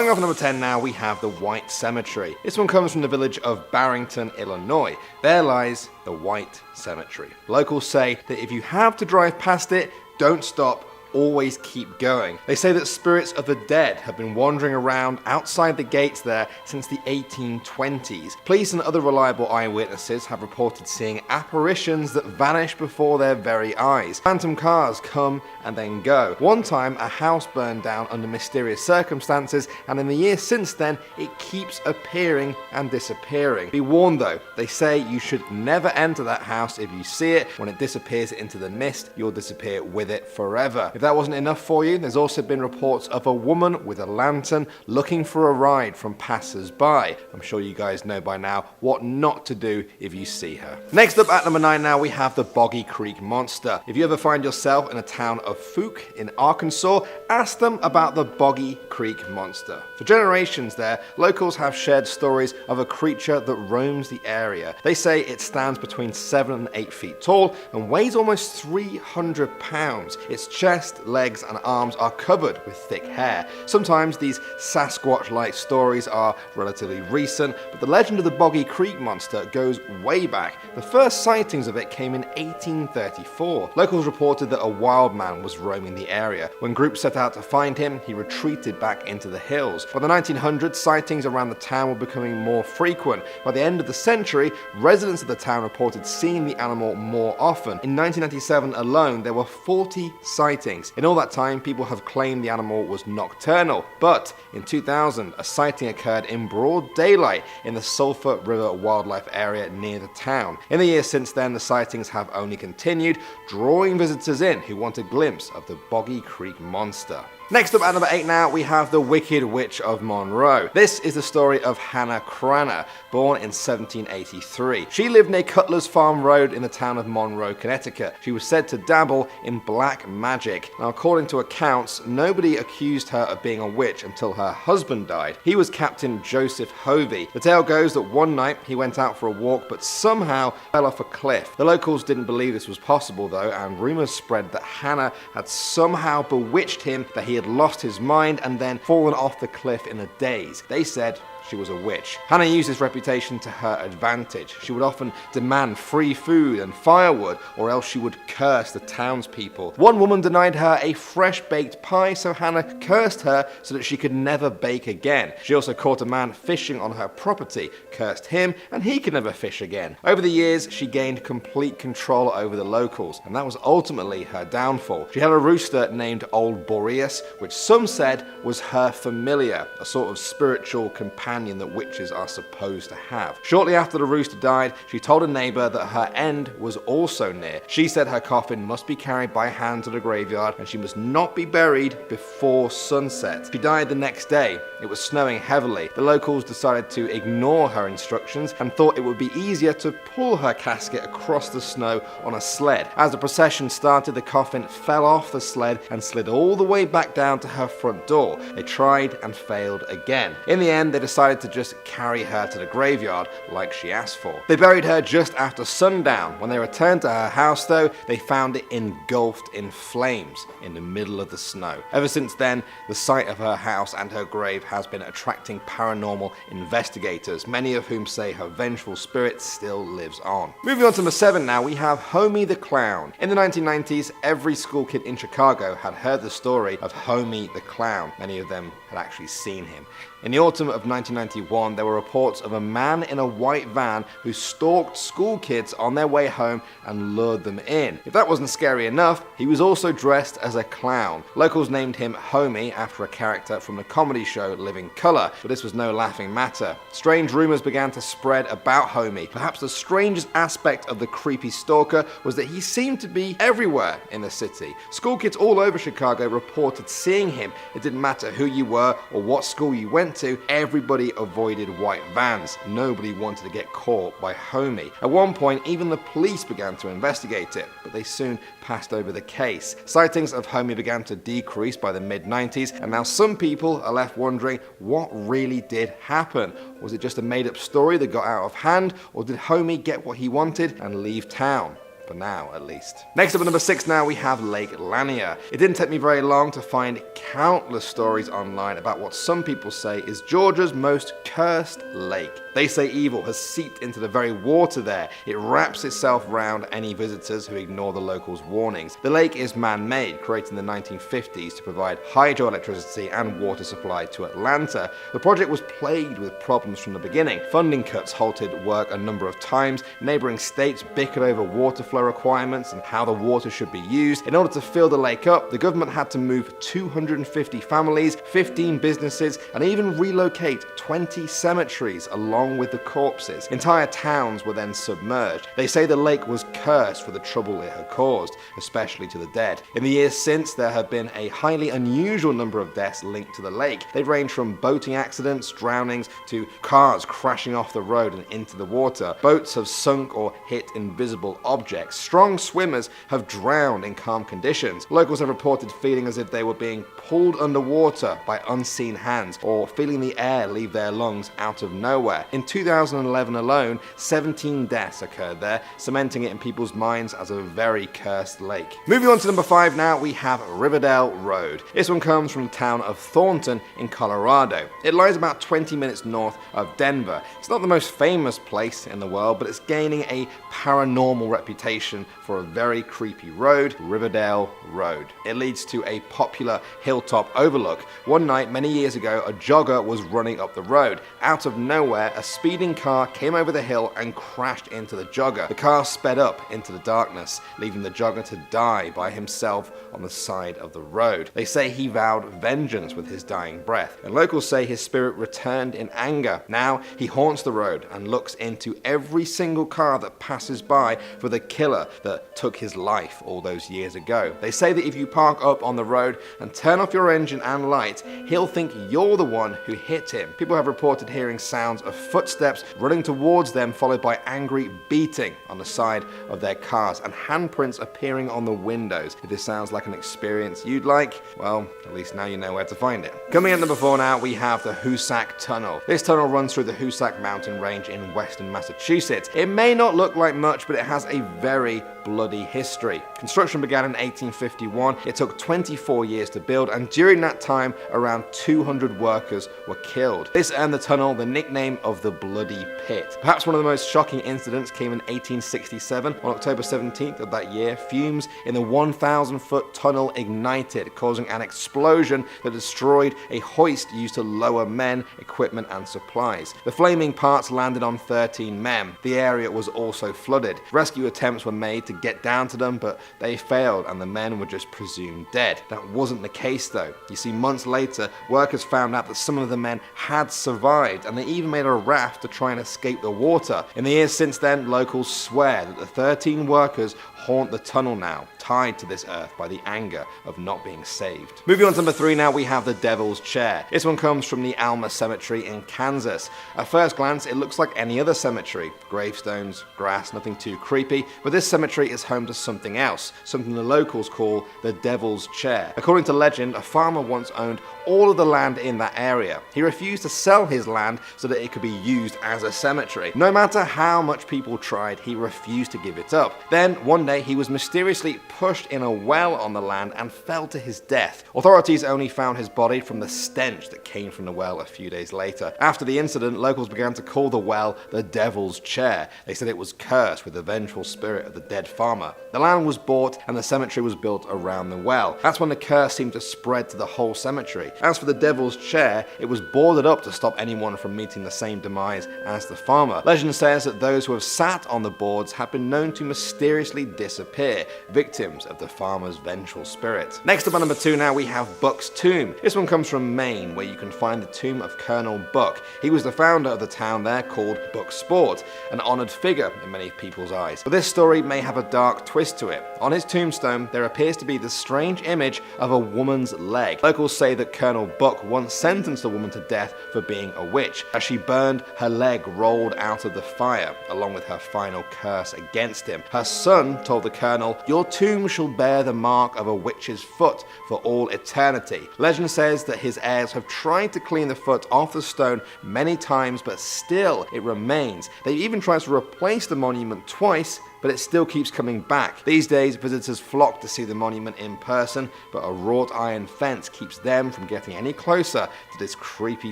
Starting off at number 10 now, we have the White Cemetery. This one comes from the village of Barrington, Illinois. There lies the White Cemetery. Locals say that if you have to drive past it, don't stop. Always keep going. They say that spirits of the dead have been wandering around outside the gates there since the 1820s. Police and other reliable eyewitnesses have reported seeing apparitions that vanish before their very eyes. Phantom cars come and then go. One time, a house burned down under mysterious circumstances, and in the years since then, it keeps appearing and disappearing. Be warned though, they say you should never enter that house if you see it. When it disappears into the mist, you'll disappear with it forever. If that wasn't enough for you, there's also been reports of a woman with a lantern looking for a ride from passers-by. I'm sure you guys know by now what not to do if you see her. Next up at number 9 now, we have the Boggy Creek Monster. If you ever find yourself in a town of Fuke in Arkansas, ask them about the Boggy Creek Monster. For generations there, locals have shared stories of a creature that roams the area. They say it stands between 7 and 8 feet tall and weighs almost 300 pounds. Its chest, legs and arms are covered with thick hair. Sometimes these Sasquatch-like stories are relatively recent, but the legend of the Boggy Creek Monster goes way back. The first sightings of it came in 1834. Locals reported that a wild man was roaming the area. When groups set out to find him, he retreated back into the hills. By the 1900s, sightings around the town were becoming more frequent. By the end of the century, residents of the town reported seeing the animal more often. In 1997 alone, there were 40 sightings. In all that time, people have claimed the animal was nocturnal, but in 2000, a sighting occurred in broad daylight in the Sulphur River Wildlife Area near the town. In the years since then, the sightings have only continued, drawing visitors in who want a glimpse of the Boggy Creek Monster. Next up at number 8 now, we have the Wicked Witch of Monroe. This is the story of Hannah Cranner, born in 1783. She lived near Cutler's Farm Road in the town of Monroe, Connecticut. She was said to dabble in black magic. Now, according to accounts, nobody accused her of being a witch until her husband died. He was Captain Joseph Hovey. The tale goes that one night he went out for a walk but somehow fell off a cliff. The locals didn't believe this was possible though, and rumors spread that Hannah had somehow bewitched him, that he had lost his mind and then fallen off the cliff in a daze. They said she was a witch. Hannah used this reputation to her advantage. She would often demand free food and firewood, or else she would curse the townspeople. One woman denied her a fresh-baked pie, so Hannah cursed her so that she could never bake again. She also caught a man fishing on her property, cursed him, and he could never fish again. Over the years, she gained complete control over the locals, and that was ultimately her downfall. She had a rooster named Old Boreas, which some said was her familiar, a sort of spiritual companion that witches are supposed to have. Shortly after the rooster died, she told a neighbor that her end was also near. She said her coffin must be carried by hand to the graveyard and she must not be buried before sunset. She died the next day. It was snowing heavily. The locals decided to ignore her instructions and thought it would be easier to pull her casket across the snow on a sled. As the procession started, the coffin fell off the sled and slid all the way back down to her front door. They tried and failed again. In the end, they decided to just carry her to the graveyard like she asked for. They buried her just after sundown. When they returned to her house though, they found it engulfed in flames in the middle of the snow. Ever since then, the sight of her house and her grave has been attracting paranormal investigators, many of whom say her vengeful spirit still lives on. Moving on to number 7 now, we have Homie the Clown. In the 1990s, every school kid in Chicago had heard the story of Homie the Clown. Many of them had actually seen him. In the autumn of 1991, there were reports of a man in a white van who stalked school kids on their way home and lured them in. If that wasn't scary enough, he was also dressed as a clown. Locals named him Homie after a character from the comedy show Living Colour, but this was no laughing matter. Strange rumors began to spread about Homie. Perhaps the strangest aspect of the creepy stalker was that he seemed to be everywhere in the city. School kids all over Chicago reported seeing him. It didn't matter who you were or what school you went to, everybody avoided white vans. Nobody wanted to get caught by Homie. At one point, even the police began to investigate it, but they soon passed over the case. Sightings of Homie began to decrease by the mid-90s, and now some people are left wondering what really did happen. Was it just a made-up story that got out of hand, or did Homie get what he wanted and leave town? for now at least. Next up at number 6 now we have Lake Lanier. It didn't take me very long to find countless stories online about what some people say is Georgia's most cursed lake. They say evil has seeped into the very water there. It wraps itself around any visitors who ignore the locals' warnings. The lake is man-made, created in the 1950s to provide hydroelectricity and water supply to Atlanta. The project was plagued with problems from the beginning. Funding cuts halted work a number of times. Neighboring states bickered over water flow requirements and how the water should be used. In order to fill the lake up, the government had to move 250 families, 15 businesses, and even relocate 20 cemeteries along with the corpses. Entire towns were then submerged. They say the lake was cursed for the trouble it had caused, especially to the dead. In the years since, there have been a highly unusual number of deaths linked to the lake. They've ranged from boating accidents, drownings, to cars crashing off the road and into the water. Boats have sunk or hit invisible objects. Strong swimmers have drowned in calm conditions. Locals have reported feeling as if they were being pulled underwater by unseen hands, or feeling the air leave their lungs out of nowhere. In 2011 alone, 17 deaths occurred there, cementing it in people's minds as a very cursed lake. Moving on to number 5 now, we have Riverdale Road. This one comes from the town of Thornton in Colorado. It lies about 20 minutes north of Denver. It's not the most famous place in the world, but it's gaining a paranormal reputation for a very creepy road, Riverdale Road. It leads to a popular hilltop overlook. One night, many years ago, a jogger was running up the road. Out of nowhere, a speeding car came over the hill and crashed into the jogger. The car sped up into the darkness, leaving the jogger to die by himself on the side of the road. They say he vowed vengeance with his dying breath, and locals say his spirit returned in anger. Now he haunts the road and looks into every single car that passes by for the killer that took his life all those years ago. They say that if you park up on the road and turn off your engine and lights, he'll think you're the one who hit him. People have reported hearing sounds of footsteps running towards them, followed by angry beating on the side of their cars and handprints appearing on the windows. If this sounds like an experience you'd like, well, at least now you know where to find it. Coming in number 4 now, we have the Hoosac Tunnel. This tunnel runs through the Hoosac mountain range in western Massachusetts. It may not look like much, but it has a very bloody history. Construction began in 1851. It took 24 years to build, and during that time, around 200 workers were killed. This earned the tunnel the nickname of the Bloody Pit. Perhaps one of the most shocking incidents came in 1867. On October 17th of that year, fumes in the 1,000-foot tunnel ignited, causing an explosion that destroyed a hoist used to lower men, equipment, and supplies. The flaming parts landed on 13 men. The area was also flooded. Rescue attempts were made to get down to them, but they failed and the men were just presumed dead. That wasn't the case though. You see, months later, workers found out that some of the men had survived, and they even made a raft to try and escape the water. In the years since then, locals swear that the 13 workers haunt the tunnel now, tied to this earth by the anger of not being saved. Moving on to number 3 now, we have the Devil's Chair. This one comes from the Alma Cemetery in Kansas. At first glance, it looks like any other cemetery. Gravestones, grass, nothing too creepy, but this cemetery is home to something else, something the locals call the Devil's Chair. According to legend, a farmer once owned all of the land in that area. He refused to sell his land so that it could be used as a cemetery. No matter how much people tried, he refused to give it up. Then, one day, he was mysteriously pushed in a well on the land and fell to his death. Authorities only found his body from the stench that came from the well a few days later. After the incident, locals began to call the well the Devil's Chair. They said it was cursed with the vengeful spirit of the dead farmer. The land was bought and the cemetery was built around the well. That's when the curse seemed to spread to the whole cemetery. As for the Devil's Chair, it was boarded up to stop anyone from meeting the same demise as the farmer. Legend says that those who have sat on the boards have been known to mysteriously disappear, victims of the farmer's vengeful spirit. Next up at number 2 now, we have Buck's Tomb. This one comes from Maine, where you can find the tomb of Colonel Buck. He was the founder of the town there called Buck Sport, an honored figure in many people's eyes. But this story may have a dark twist to it. On his tombstone, there appears to be the strange image of a woman's leg. Locals say that Colonel Buck once sentenced a woman to death for being a witch. As she burned, her leg rolled out of the fire, along with her final curse against him. Her son told the colonel, "Your tomb shall bear the mark of a witch's foot for all eternity." Legend says that his heirs have tried to clean the foot off the stone many times, but still it remains. They even tried to replace the monument twice, but it still keeps coming back. These days, visitors flock to see the monument in person, but a wrought iron fence keeps them from getting any closer to this creepy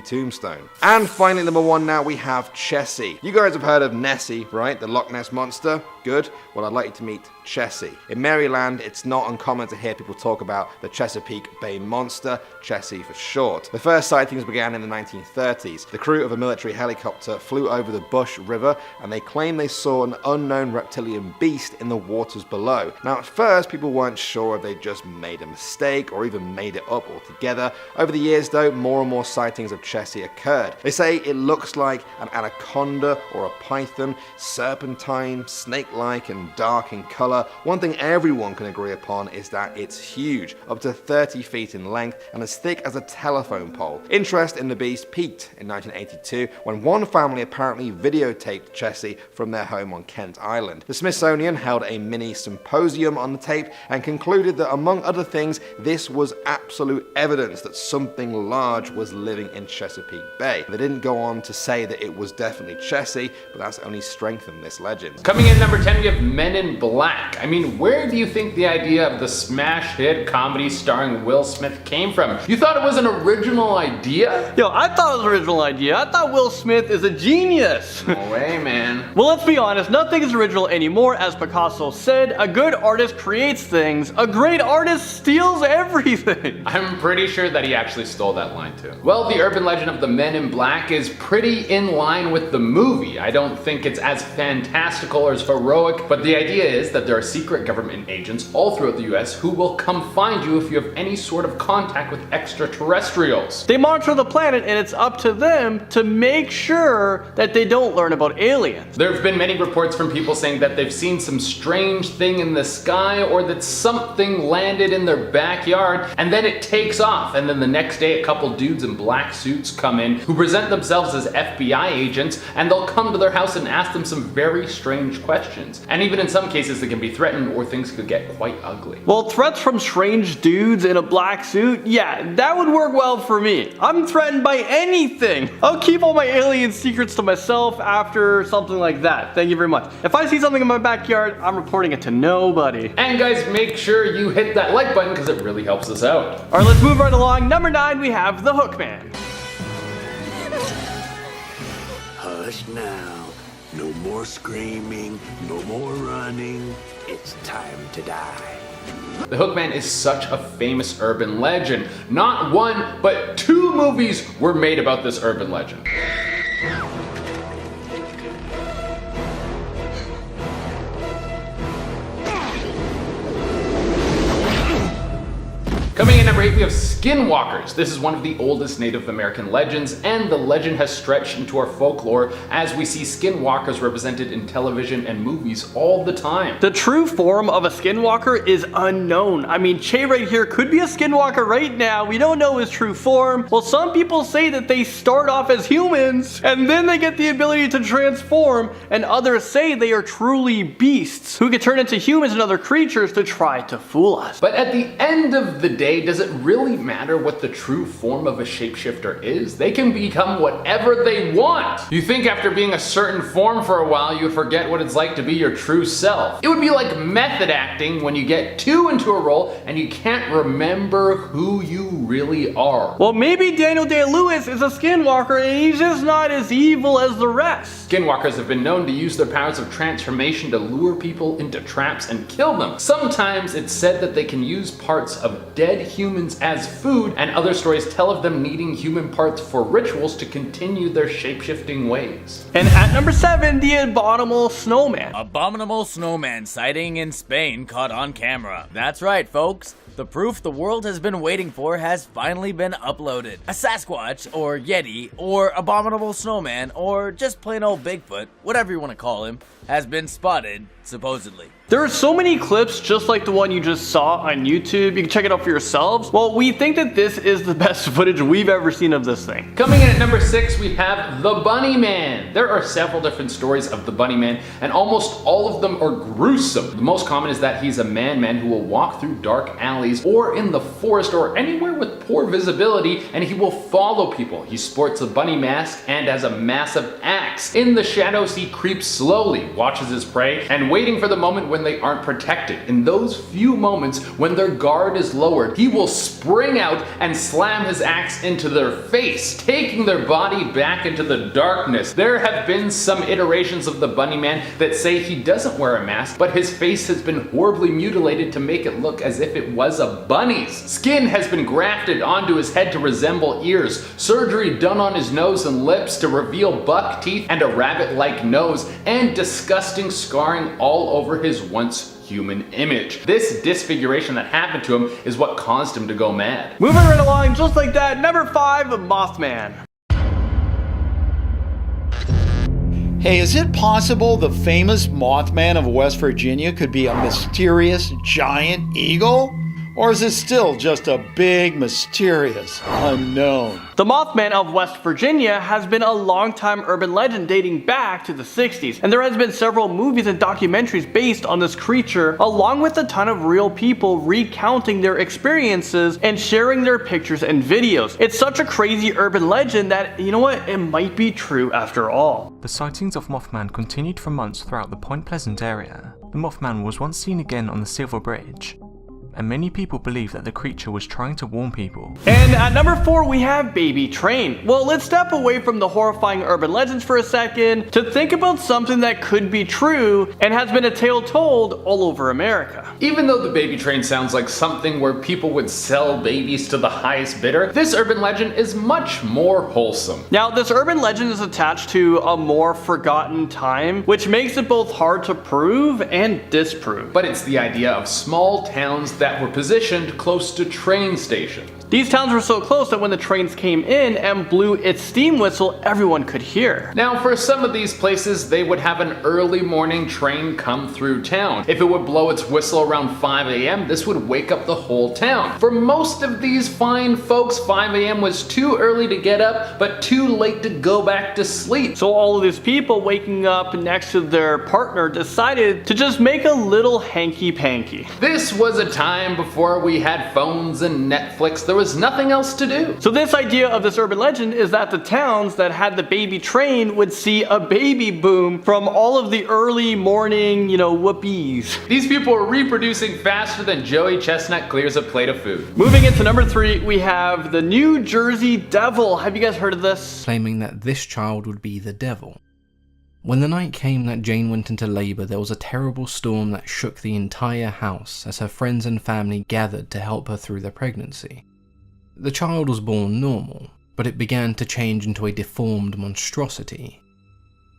tombstone. And finally, number 1 now, we have Chessie. You guys have heard of Nessie, right? The Loch Ness Monster? Good. Well, I'd like you to meet Chessie. In Maryland, it's not uncommon to hear people talk about the Chesapeake Bay Monster, Chessie for short. The first sightings began in the 1930s. The crew of a military helicopter flew over the Bush River, and they claimed they saw an unknown reptilian beast in the waters below. Now, at first, people weren't sure if they just made a mistake or even made it up altogether. Over the years, though, more and more sightings of Chessie occurred. They say it looks like an anaconda or a python, serpentine, snake-like, and dark in color. One thing everyone can agree upon is that it's huge, up to 30 feet in length and as thick as a telephone pole. Interest in the beast peaked in 1982 when one family apparently videotaped Chessie from their home on Kent Island. The Smithsonian held a mini symposium on the tape and concluded that, among other things, this was absolute evidence that something large was living in Chesapeake Bay. They didn't go on to say that it was definitely Chessie, but that's only strengthened this legend. Coming in number 10, we have Men in Black. I mean, where do you think the idea of the smash hit comedy starring Will Smith came from? You thought it was an original idea? Yo, I thought it was an original idea. I thought Will Smith is a genius. No way, man. Well, let's be honest, nothing is original anymore. As Picasso said, a good artist creates things, a great artist steals everything. I'm pretty sure that he actually stole that line too. Well, the urban legend of the Men in Black is pretty in line with the movie. I don't think it's as fantastical or as heroic, but the idea is that there are secret government agents all throughout the US who will come find you if you have any sort of contact with extraterrestrials. They monitor the planet and it's up to them to make sure that they don't learn about aliens. There have been many reports from people saying that they've seen some strange thing in the sky or that something landed in their backyard and then it takes off, and then the next day a couple dudes in black suits come in who present themselves as FBI agents, and they'll come to their house and ask them some very strange questions. And even in some cases they can be threatened or things could get quite ugly. Well, threats from strange dudes in a black suit, yeah, that would work well for me. I'm threatened by anything. I'll keep all my alien secrets to myself after something like that. Thank you very much. If I see something in my backyard, I'm reporting it to nobody. And guys, make sure you hit that like button because it really helps us out. Alright, let's move right along. Number 9, we have the Hookman. Hush now. No more screaming, no more running. It's time to die. The Hookman is such a famous urban legend. Not one, but 2 movies were made about this urban legend. Coming in number 8, we have skinwalkers. This is one of the oldest Native American legends, and the legend has stretched into our folklore as we see skinwalkers represented in television and movies all the time. The true form of a skinwalker is unknown. I mean, Che right here could be a skinwalker right now. We don't know his true form. Well, some people say that they start off as humans, and then they get the ability to transform, and others say they are truly beasts who can turn into humans and other creatures to try to fool us. But at the end of the day, does it really matter what the true form of a shapeshifter is? They can become whatever they want. You think after being a certain form for a while, you forget what it's like to be your true self. It would be like method acting when you get too into a role and you can't remember who you really are. Well, maybe Daniel Day-Lewis is a skinwalker and he's just not as evil as the rest. Skinwalkers have been known to use their powers of transformation to lure people into traps and kill them. Sometimes it's said that they can use parts of dead humans as food, and other stories tell of them needing human parts for rituals to continue their shape-shifting ways. And at number 7, the abominable snowman. Abominable snowman sighting in Spain caught on camera. That's right, folks. The proof the world has been waiting for has finally been uploaded. A Sasquatch, or Yeti, or abominable snowman, or just plain old Bigfoot, whatever you want to call him, has been spotted, supposedly. There are so many clips just like the one you just saw on YouTube. You can check it out for yourselves. Well, we think that this is the best footage we've ever seen of this thing. Coming in at number 6, we have the Bunny Man. There are several different stories of the Bunny Man, and almost all of them are gruesome. The most common is that he's a man who will walk through dark alleys alleys or in the forest or anywhere with poor visibility, and he will follow people. He sports a bunny mask and has a massive axe. In the shadows, he creeps slowly, watches his prey, and waiting for the moment when they aren't protected. In those few moments when their guard is lowered, he will spring out and slam his axe into their face, taking their body back into the darkness. There have been some iterations of the Bunny Man that say he doesn't wear a mask, but his face has been horribly mutilated to make it look as if it was a bunny's. Skin has been grafted onto his head to resemble ears, surgery done on his nose and lips to reveal buck teeth and a rabbit-like nose, and disgusting scarring all over his once human image. This disfiguration that happened to him is what caused him to go mad. Moving right along, just like that, number 5, Mothman. Hey, is it possible the famous Mothman of West Virginia could be a mysterious giant eagle? Or is it still just a big, mysterious unknown? The Mothman of West Virginia has been a long-time urban legend dating back to the 60s, and there has been several movies and documentaries based on this creature, along with a ton of real people recounting their experiences and sharing their pictures and videos. It's such a crazy urban legend that, you know what, it might be true after all. The sightings of Mothman continued for months throughout the Point Pleasant area. The Mothman was once seen again on the Silver Bridge, and many people believe that the creature was trying to warn people. And at number 4, we have Baby Train. Well, let's step away from the horrifying urban legends for a second to think about something that could be true and has been a tale told all over America. Even though the baby train sounds like something where people would sell babies to the highest bidder, this urban legend is much more wholesome. Now, this urban legend is attached to a more forgotten time, which makes it both hard to prove and disprove. But it's the idea of small towns that were positioned close to train stations. These towns were so close that when the trains came in and blew its steam whistle, everyone could hear. Now, for some of these places, they would have an early morning train come through town. If it would blow its whistle around 5 a.m., this would wake up the whole town. For most of these fine folks, 5 a.m. was too early to get up, but too late to go back to sleep. So all of these people waking up next to their partner decided to just make a little hanky-panky. This was a time before we had phones and Netflix. There was nothing else to do. So this idea of this urban legend is that the towns that had the baby train would see a baby boom from all of the early morning, whoopies. These people are reproducing faster than Joey Chestnut clears a plate of food. Moving into number 3, we have the New Jersey Devil. Have you guys heard of this? Claiming that this child would be the devil. When the night came that Jane went into labor, there was a terrible storm that shook the entire house as her friends and family gathered to help her through the pregnancy. The child was born normal, but it began to change into a deformed monstrosity.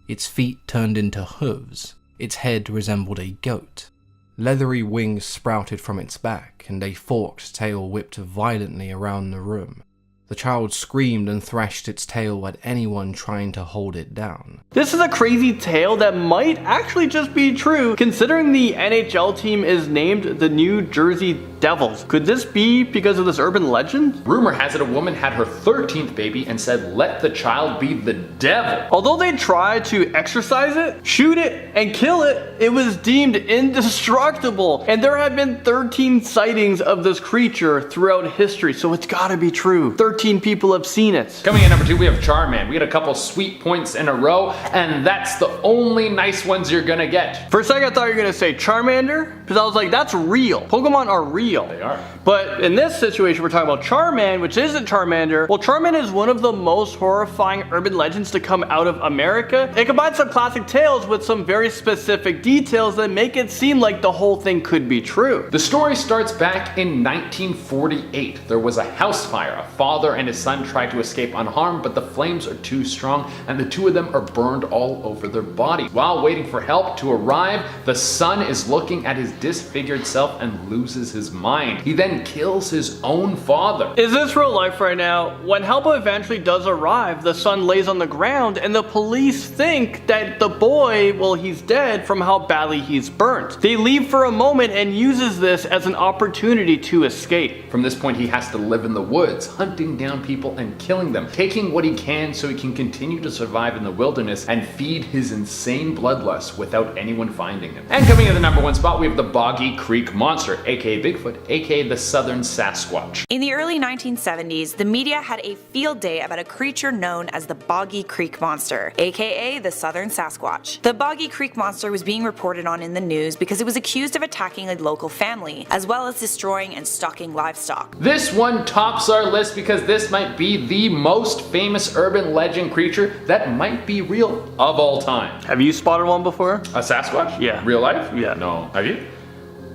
Its feet turned into hooves, its head resembled a goat. Leathery wings sprouted from its back, and a forked tail whipped violently around the room. The child screamed and thrashed its tail at anyone trying to hold it down. This is a crazy tale that might actually just be true, considering the NHL team is named the New Jersey Devils. Could this be because of this urban legend? Rumor has it a woman had her 13th baby and said, "Let the child be the devil." Although they tried to exorcise it, shoot it, and kill it, it was deemed indestructible. And there have been 13 sightings of this creature throughout history, so it's gotta be true. 13 people have seen it. Coming in number 2, we have Charman. We had a couple sweet points in a row, and that's the only nice ones you're gonna get. For a second I thought you were gonna say Charmander, because I was like, that's real. Pokemon are real. They are. But in this situation, we're talking about Charman, which isn't Charmander. Well, Charman is one of the most horrifying urban legends to come out of America. It combines some classic tales with some very specific details that make it seem like the whole thing could be true. The story starts back in 1948. There was a house fire. A father and his son tried to escape unharmed, but the flames are too strong, and the two of them are burned all over their body. While waiting for help to arrive, the son is looking at his disfigured self and loses his mind. He then kills his own father. Is this real life right now? When help eventually does arrive, the son lays on the ground and the police think that the boy, well, he's dead from how badly he's burnt. They leave for a moment and uses this as an opportunity to escape. From this point, he has to live in the woods, hunting down people and killing them, taking what he can so he can continue to survive in the wilderness and feed his insane bloodlust without anyone finding him. And coming in the number 1 spot, we have the Boggy Creek Monster, aka Bigfoot, aka the Southern Sasquatch. In the early 1970s, the media had a field day about a creature known as the Boggy Creek Monster, aka the Southern Sasquatch. The Boggy Creek Monster was being reported on in the news because it was accused of attacking a local family, as well as destroying and stalking livestock. This one tops our list because this might be the most famous urban legend creature that might be real of all time. Have you spotted one before? A Sasquatch? Yeah. Real life? Yeah. No. Have you?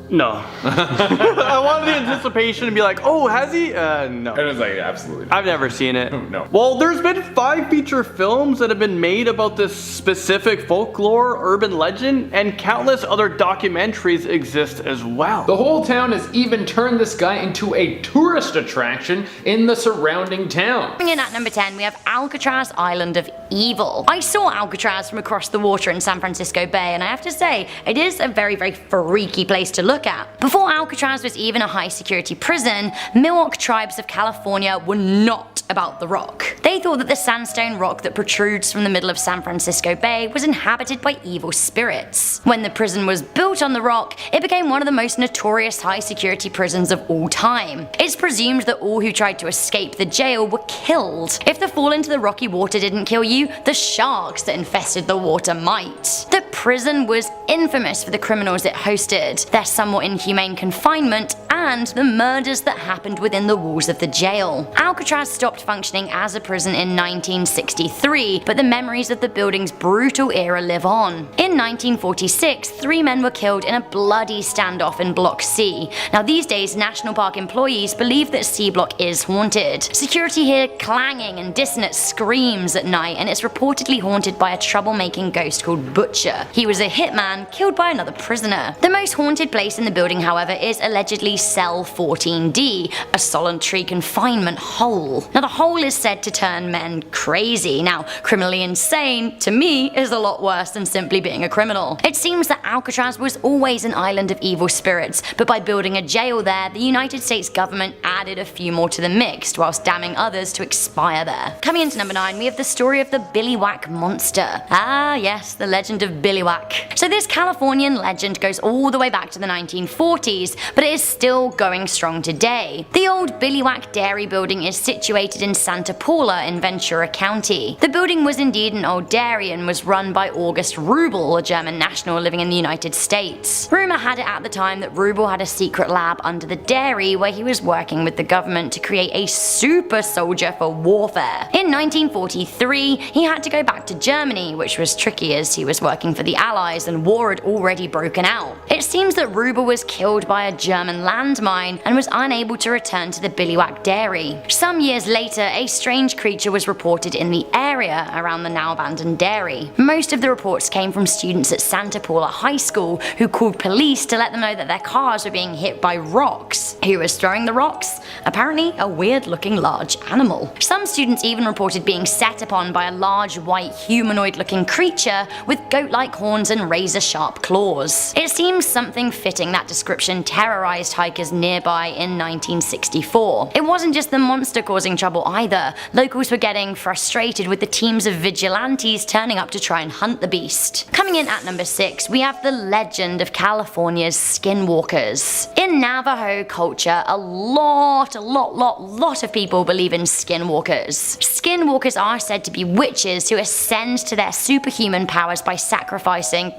No. I wanted the anticipation to be like, oh, has he? No. And it's like, absolutely. I've never seen it. No. Well, there's been 5 feature films that have been made about this specific folklore, urban legend, and countless other documentaries exist as well. The whole town has even turned this guy into a tourist attraction in the surrounding town. Coming in at number 10, we have Alcatraz Island of Evil. I saw Alcatraz from across the water in San Francisco Bay, and I have to say, it is a very, very freaky place to look at. Before Alcatraz was even a high security prison, Miwok tribes of California were not about the rock. They thought that the sandstone rock that protrudes from the middle of San Francisco Bay was inhabited by evil spirits. When the prison was built on the rock, it became one of the most notorious high security prisons of all time. It's presumed that all who tried to escape the jail were killed. If the fall into the rocky water didn't kill you, the sharks that infested the water might. The prison was infamous for the criminals it hosted, their somewhat inhumane confinement, and the murders that happened within the walls of the jail. Alcatraz stopped functioning as a prison in 1963, but the memories of the building's brutal era live on. In 1946, 3 men were killed in a bloody standoff in Block C. Now these days, National Park employees believe that C Block is haunted. Security hear clanging and dissonant screams at night, and it's reportedly haunted by a troublemaking ghost called Butcher. He was a hitman killed by another prisoner. The most haunted place in the building, however, is allegedly Cell 14D, a solitary confinement hole. Now the hole is said to turn men crazy. Now, criminally insane, to me, is a lot worse than simply being a criminal. It seems that Alcatraz was always an island of evil spirits, but by building a jail there, the United States government added a few more to the mix, whilst damning others to expire there. Coming into number 9, we have the story of the Billywhack Monster. Ah yes, the legend of Billywhack. So this Californian legend goes all the way back to the 1940s, but it is still going strong today. The old Billywhack Dairy building is situated in Santa Paula in Ventura County. The building was indeed an old dairy and was run by August Rubel, a German national living in the United States. Rumor had it at the time that Rubel had a secret lab under the dairy where he was working with the government to create a super soldier for warfare. In 1943, he had to go back to Germany, which was tricky as he was working for the Allies and war had already broken out. It seems that Rubel was killed by a German landmine and was unable to return to the Billywhack Dairy. Some years later, a strange creature was reported in the area around the now abandoned dairy. Most of the reports came from students at Santa Paula High School who called police to let them know that their cars were being hit by rocks. Who was throwing the rocks? Apparently a weird looking large animal. Some students even reported being set upon by a large white humanoid looking creature with goat-like horns and razor-sharp claws. It seems something fitting that description terrorized hikers nearby in 1964. It wasn't just the monster causing trouble either. Locals were getting frustrated with the teams of vigilantes turning up to try and hunt the beast. Coming in at number 6, we have the legend of California's skinwalkers. In Navajo culture, a lot of people believe in skinwalkers. Skinwalkers are said to be witches who ascend to their superhuman powers by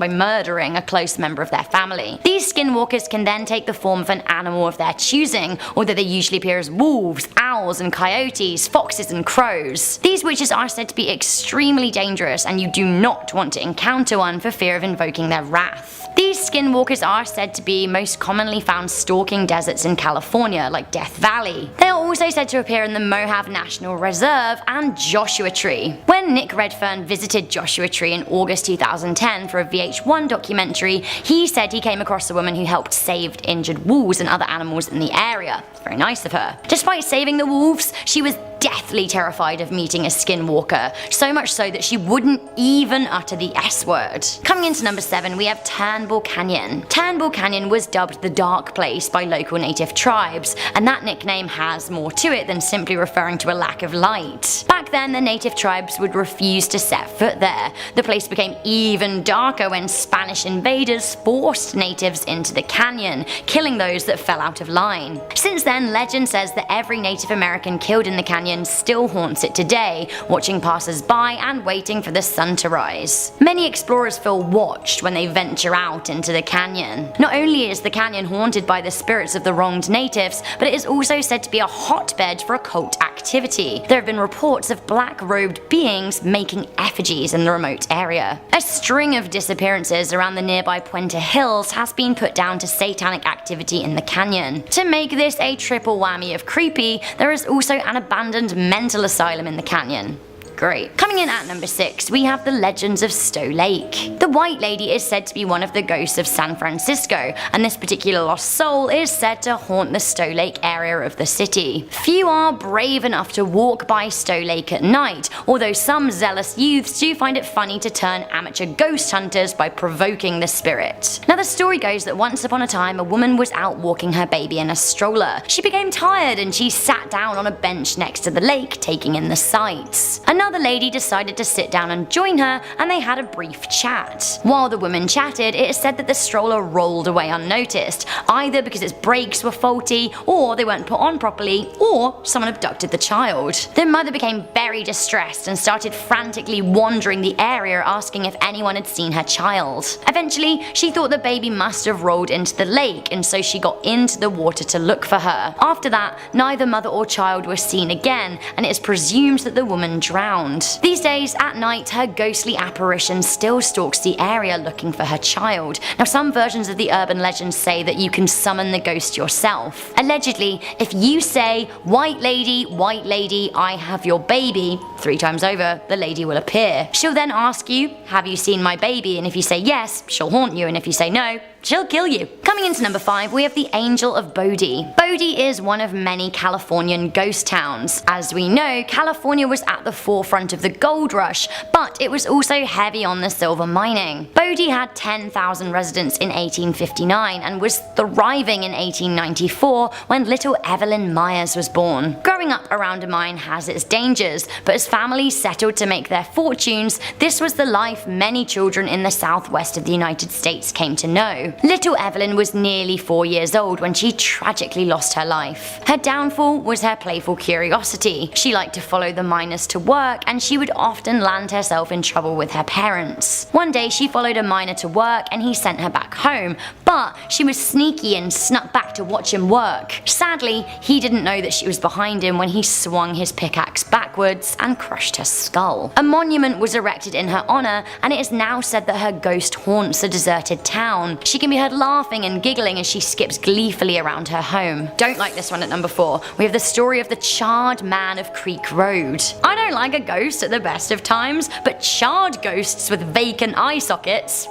murdering a close member of their family. These skinwalkers can then take the form of an animal of their choosing, although they usually appear as wolves, owls and coyotes, foxes and crows. These witches are said to be extremely dangerous, and you do not want to encounter one for fear of invoking their wrath. These skinwalkers are said to be most commonly found stalking deserts in California, like Death Valley. They are also said to appear in the Mojave National Reserve and Joshua Tree. When Nick Redfern visited Joshua Tree in August 2010 for a VH1 documentary, he said he came across a woman who helped save injured wolves and other animals in the area. Very nice of her. Despite saving the wolves, she was deathly terrified of meeting a skinwalker, so much so that she wouldn't even utter the S word. Coming into number 7, we have Turnbull Canyon. Turnbull Canyon was dubbed the Dark Place by local native tribes, and that nickname has more to it than simply referring to a lack of light. Back then, the native tribes would refuse to set foot there. The place became even darker when Spanish invaders forced natives into the canyon, killing those that fell out of line. Since then, legend says that every Native American killed in the canyon still haunts it today, watching passers-by and waiting for the sun to rise. Many explorers feel watched when they venture out into the canyon. Not only is the canyon haunted by the spirits of the wronged natives, but it is also said to be a hotbed for occult activity. There have been reports of black-robed beings making effigies in the remote area. A string of disappearances around the nearby Puente Hills has been put down to satanic activity in the canyon. To make this a triple whammy of creepy, there is also an abandoned mental asylum in the canyon. Great. Coming in at number 6, we have the legends of Stowe Lake. The White Lady is said to be one of the ghosts of San Francisco, and this particular lost soul is said to haunt the Stowe Lake area of the city. Few are brave enough to walk by Stowe Lake at night, although some zealous youths do find it funny to turn amateur ghost hunters by provoking the spirit. Now, the story goes that once upon a time a woman was out walking her baby in a stroller. She became tired and she sat down on a bench next to the lake, taking in the sights. Another lady decided to sit down and join her, and they had a brief chat. While the women chatted, it is said that the stroller rolled away unnoticed, either because its brakes were faulty, or they weren't put on properly, or someone abducted the child. The mother became very distressed and started frantically wandering the area asking if anyone had seen her child. Eventually, she thought the baby must have rolled into the lake, and so she got into the water to look for her. After that, neither mother or child were seen again, and it is presumed that the woman drowned. These days, at night, her ghostly apparition still stalks the area looking for her child. Now, some versions of the urban legend say that you can summon the ghost yourself. Allegedly, if you say, white lady, I have your baby," 3 times over, the lady will appear. She'll then ask you, "Have you seen my baby?" and if you say yes, she'll haunt you, and if you say no, she'll kill you. Coming into number 5, we have the Angel of Bodie. Bodie is one of many Californian ghost towns. As we know, California was at the forefront of the gold rush, but it was also heavy on the silver mining. Bodie had 10,000 residents in 1859 and was thriving in 1894 when little Evelyn Myers was born. Growing up around a mine has its dangers, but as families settled to make their fortunes, this was the life many children in the southwest of the United States came to know. Little Evelyn was nearly 4 years old when she tragically lost her life. Her downfall was her playful curiosity. She liked to follow the miners to work, and she would often land herself in trouble with her parents. One day she followed a miner to work and he sent her back home, but she was sneaky and snuck back to watch him work. Sadly, he didn't know that she was behind him when he swung his pickaxe backwards and crushed her skull. A monument was erected in her honor, and it is now said that her ghost haunts a deserted town. She can be heard laughing and giggling as she skips gleefully around her home. Don't like this one at number 4. We have the story of the charred man of Creek Road. I don't like a ghost at the best of times, but charred ghosts with vacant eye sockets?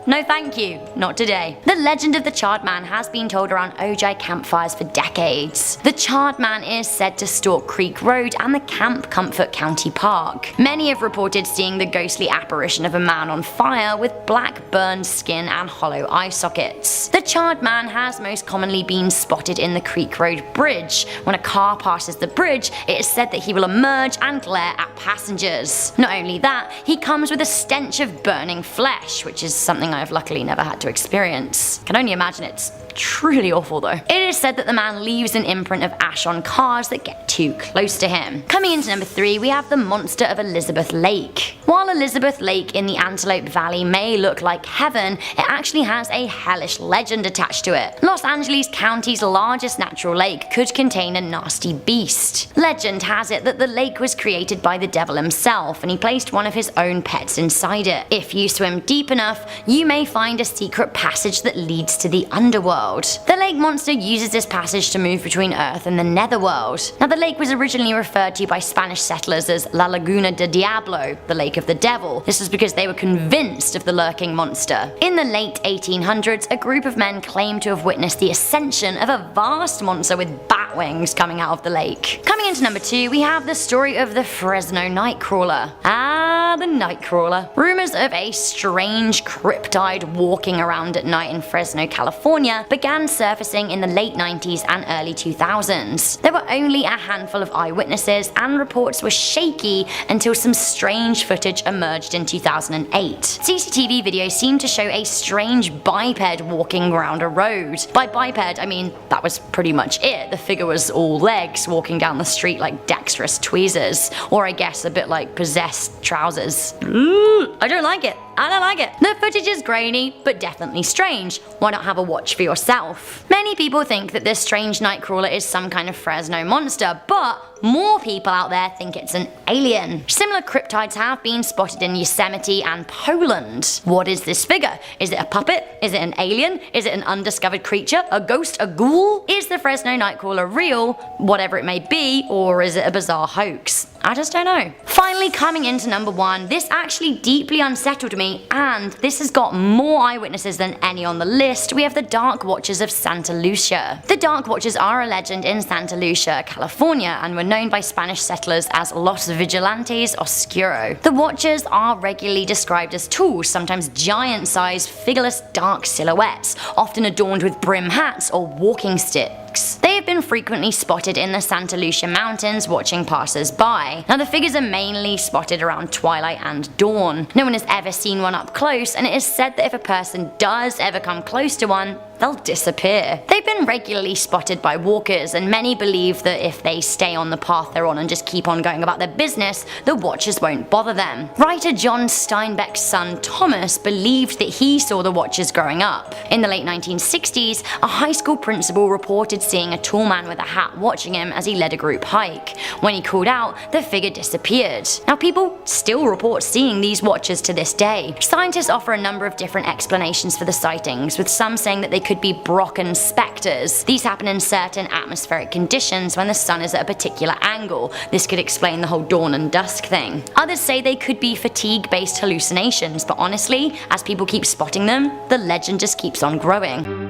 No thank you, not today. The legend of the Charred Man has been told around Ojai campfires for decades. The Charred Man is said to stalk Creek Road and the Camp Comfort County Park. Many have reported seeing the ghostly apparition of a man on fire with black burned skin and hollow eye sockets. The Charred Man has most commonly been spotted in the Creek Road Bridge. When a car passes the bridge, it is said that he will emerge and glare at passengers. Not only that, he comes with a stench of burning flesh, which is something I've luckily never had to experience. Can only imagine it's truly awful though. It is said that the man leaves an imprint of ash on cars that get too close to him. Coming into number 3, we have the monster of Elizabeth Lake. While Elizabeth Lake in the Antelope Valley may look like heaven, it actually has a hellish legend attached to it. Los Angeles County's largest natural lake could contain a nasty beast. Legend has it that the lake was created by the devil himself, and he placed one of his own pets inside it. If you swim deep enough, you may find a secret passage that leads to the underworld. netherworld. The lake monster uses this passage to move between Earth and the netherworld. Now, the lake was originally referred to by Spanish settlers as La Laguna de Diablo, the Lake of the Devil. This was because they were convinced of the lurking monster. In the late 1800s, a group of men claimed to have witnessed the ascension of a vast monster with bat wings coming out of the lake. Coming into number 2, we have the story of the Fresno Nightcrawler. The Nightcrawler. Rumors of a strange cryptid walking around at night in Fresno, California began surfacing in the late 90s and early 2000s. There were only a handful of eyewitnesses, and reports were shaky until some strange footage emerged in 2008. CCTV videos seemed to show a strange biped walking around a road. By biped, I mean that was pretty much it. The figure was all legs walking down the street like dexterous tweezers, or I guess a bit like possessed trousers. I don't like it. I don't like it. The footage is grainy, but definitely strange. Why not have a watch for yourself? Many people think that this strange Nightcrawler is some kind of Fresno monster, but more people out there think it's an alien. Similar cryptids have been spotted in Yosemite and Poland. What is this figure? Is it a puppet? Is it an alien? Is it an undiscovered creature? A ghost? A ghoul? Is the Fresno Nightcrawler real, whatever it may be, or is it a bizarre hoax? I just don't know. Finally, coming into number 1, this actually deeply unsettled me, and this has got more eyewitnesses than any on the list. We have the Dark Watchers of Santa Lucia. The Dark Watchers are a legend in Santa Lucia, California, and were known by Spanish settlers as Los Vigilantes Oscuro. The Watchers are regularly described as tall, sometimes giant-sized, figureless dark silhouettes, often adorned with brim hats or walking sticks. They have been frequently spotted in the Santa Lucia Mountains watching passers-by. Now, the figures are mainly spotted around twilight and dawn. No one has ever seen one up close, and it is said that if a person does ever come close to one, they'll disappear. They've been regularly spotted by walkers, and many believe that if they stay on the path they're on and just keep on going about their business, the Watchers won't bother them. Writer John Steinbeck's son Thomas believed that he saw the Watchers growing up. In the late 1960s, a high school principal reported seeing a tall man with a hat watching him as he led a group hike. When he called out, the figure disappeared. Now, people still report seeing these Watchers to this day. Scientists offer a number of different explanations for the sightings, with some saying that they could be Brocken specters. These happen in certain atmospheric conditions when the sun is at a particular angle. This could explain the whole dawn and dusk thing. Others say they could be fatigue-based hallucinations, but honestly, as people keep spotting them, the legend just keeps on growing.